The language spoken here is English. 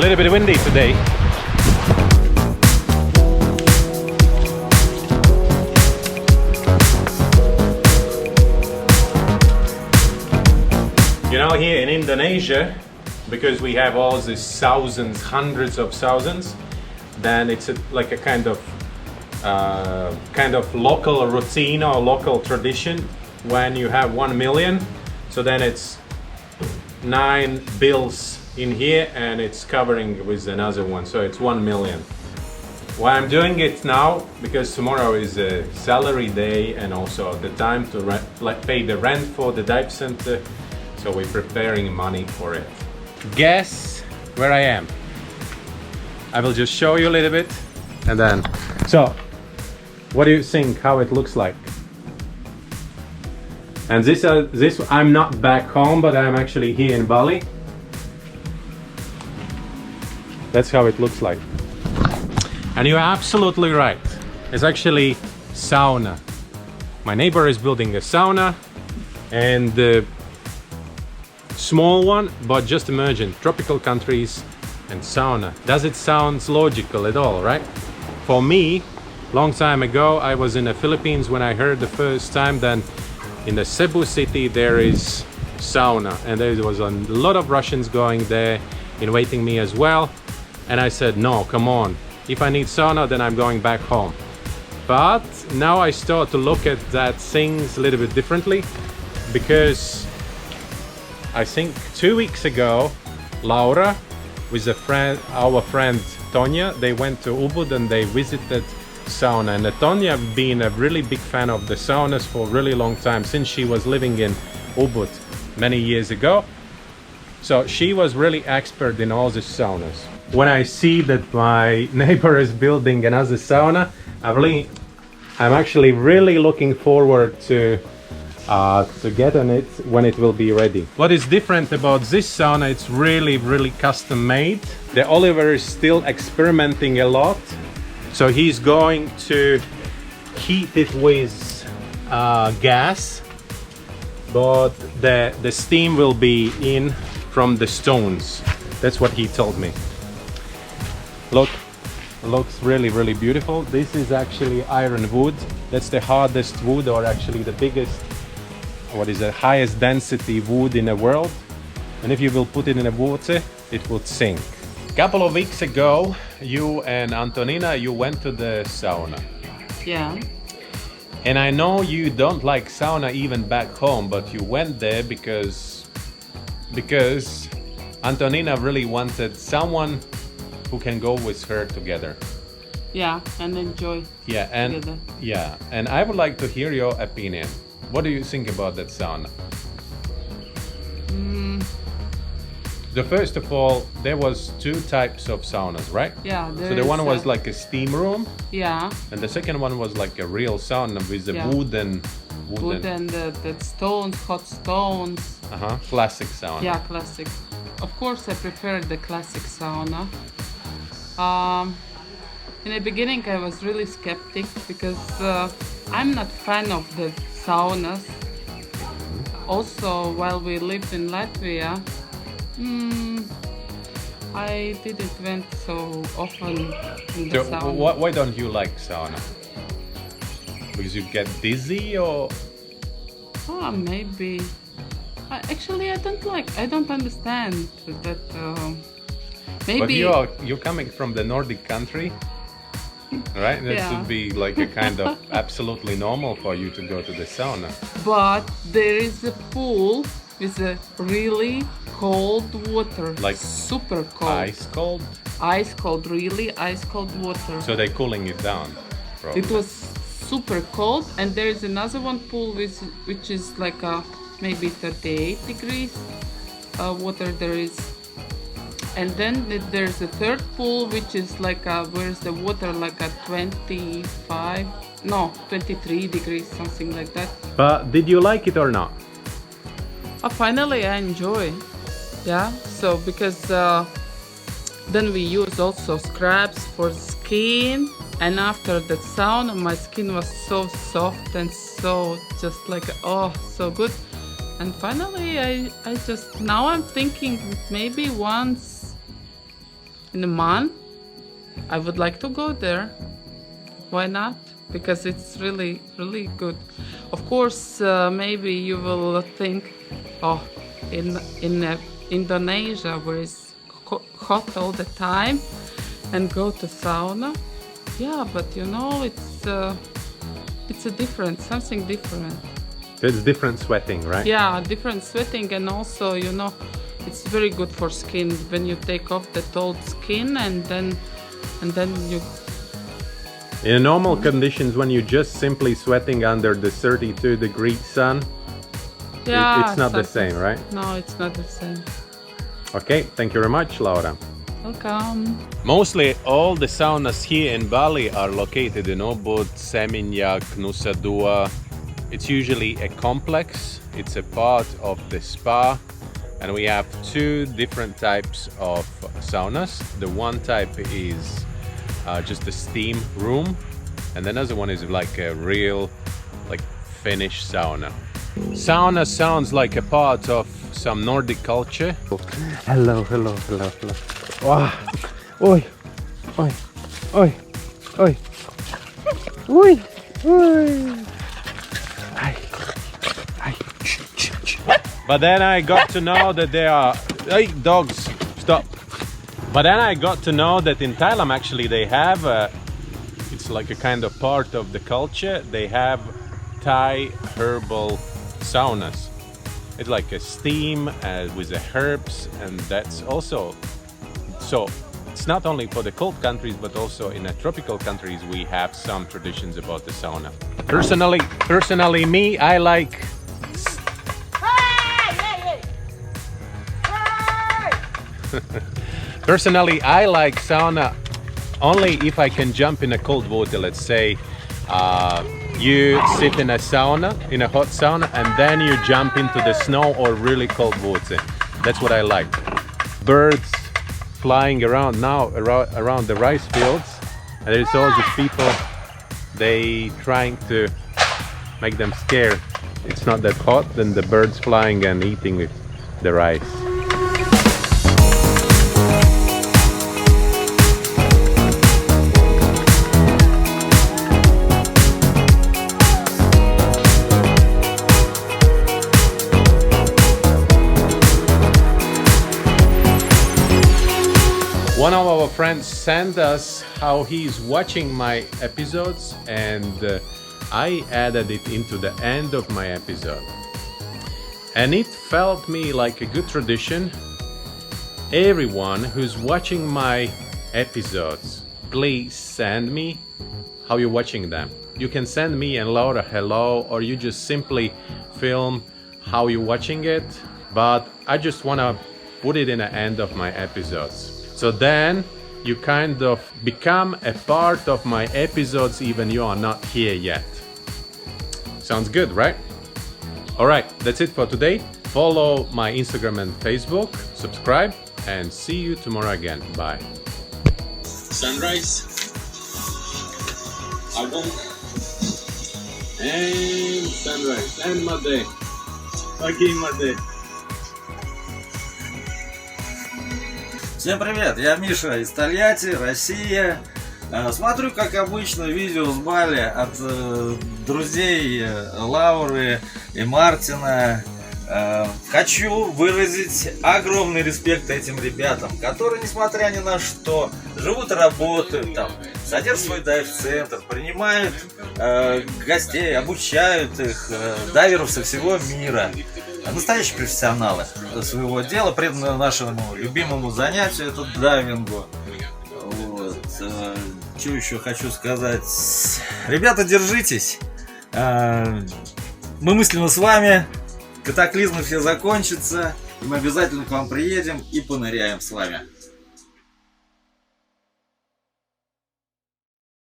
little bit windy today. You know, here in Indonesia, because we have all these thousands, hundreds of thousands, then it's like a kind of local routine or local tradition. When you have 1 million, so then it's 9 bills in here and it's covering with another one, so it's 1 million. Why I'm doing it now, because tomorrow is a salary day and also the time to pay the rent for the dive center, so we're preparing money for it. Guess where I am? I will just show you a little bit and then, so what do you think how it looks like? And this I'm not back home, but I'm actually here in Bali. That's how it looks like. And you're absolutely right. It's actually sauna. My neighbor is building a sauna, and the small one, but just emergent, tropical countries and sauna. Does it sound logical at all, right? For me, long time ago, I was in the Philippines when I heard the first time then in the Cebu city there is sauna, and there was a lot of Russians going there, inviting me as well. And I said, no, come on. If I need sauna, then I'm going back home. But now I start to look at that things a little bit differently, because I think 2 weeks ago, Laura with our friend Tonya, they went to Ubud and they visited sauna. And Tonya have been a really big fan of the saunas for a really long time, since she was living in Ubud many years ago. So she was really expert in all the saunas. When I see that my neighbor is building another sauna, I'm actually really looking forward to get on it when it will be ready. What is different about this sauna, it's really custom made. The Oliver is still experimenting a lot. So he's going to heat it with gas, but the steam will be in from the stones. That's what he told me. Look, looks really beautiful. This is actually iron wood. That's the hardest wood, or actually the biggest, what is the highest density wood in the world. And if you will put it in the water, it would sink. A couple of weeks ago, you and Antonina, you went to the sauna. Yeah. And I know you don't like sauna even back home, but you went there because Antonina really wanted someone who can go with her together. Yeah, and enjoy. Yeah, and together. Yeah, and I would like to hear your opinion. What do you think about that sauna? The first of all, there was 2 types of saunas, right? Yeah. So the one was like a steam room. Yeah. And the second one was like a real sauna with the wood and the stones, hot stones. Classic sauna. Yeah, classic. Of course, I prefer the classic sauna. In the beginning, I was really skeptic because I'm not fan of the saunas. Also, while we lived in Latvia, I didn't went so often in the sauna. Why don't you like sauna? Because you get dizzy, or? Maybe. Actually, I don't understand that. Maybe. But you're coming from the Nordic country, right? That should be like a kind of absolutely normal for you to go to the sauna. But there is a pool with a really cold water, like super cold, ice cold, really ice cold water. So they're cooling it down, probably. It was super cold, and there is another one pool which is like maybe 38 degrees water there is, and then there's a third pool which is like where's the water like a 23 degrees, something like that. But did you like it or not? Finally I enjoy. Yeah, so because then we use also scrubs for skin, and after the sauna my skin was so soft and so just like so good. And finally I just now I'm thinking maybe once in a month, I would like to go there. Why not? Because it's really, really good. Of course, maybe you will think, oh, in Indonesia where it's hot all the time and go to sauna. Yeah, but you know, it's a different, something different. It's different sweating, right? Yeah, different sweating, and also, you know, it's very good for skin when you take off the old skin and then you. In normal conditions, when you're just simply sweating under the 32-degree sun, Yeah, it's not the same, right? No, it's not the same. Okay, thank you very much, Laura. Welcome. Mostly all the saunas here in Bali are located in Ubud, Seminyak, Nusa Dua. It's usually a complex, it's a part of the spa, and we have two different types of saunas. The one type is just a steam room, and another one is like a real, like Finnish sauna. Sauna sounds like a part of some Nordic culture. Hello, hello, hello, hello. Wow. Oi, oi, oi, oi, oi, oi. But then I got to know that there are... Hey, dogs, stop. But then I got to know that in Thailand actually they have it's like a kind of part of the culture. They have Thai herbal saunas. It's like a steam with the herbs, and that's also... So it's not only for the cold countries, but also in the tropical countries we have some traditions about the sauna. Personally me, I like... Personally, I like sauna only if I can jump in a cold water. Let's say you sit in a sauna, in a hot sauna, and then you jump into the snow or really cold water. That's what I like. Birds flying around now around the rice fields, and there's all these people, they trying to make them scared. It's not that hot, then the birds flying and eating the rice. One of our friends sent us how he's watching my episodes, and I added it into the end of my episode. And it felt me like a good tradition. Everyone who's watching my episodes, please send me how you're watching them. You can send me and Laura hello, or you just simply film how you're watching it, but I just want to put it in the end of my episodes. So then you kind of become a part of my episodes even you are not here yet. Sounds good, right? Alright, that's it for today. Follow my Instagram and Facebook, subscribe, and see you tomorrow again. Bye. Sunrise. Agong. And sunrise. And Made. Okay, Made. Всем привет, я Миша из Тольятти, Россия. Смотрю, как обычно, видео с Бали от друзей Лауры и Мартина. Хочу выразить огромный респект этим ребятам, которые, несмотря ни на что, живут и работают там, содержат свой дайв-центр, принимают гостей, обучают их, дайверов со всего мира. Настоящие профессионалы своего дела, преданы нашему любимому занятию, это дайвингу. Вот. Что еще хочу сказать? Ребята, держитесь. Мы мысленно с вами. Катаклизмы все закончатся. И мы обязательно к вам приедем и поныряем с вами.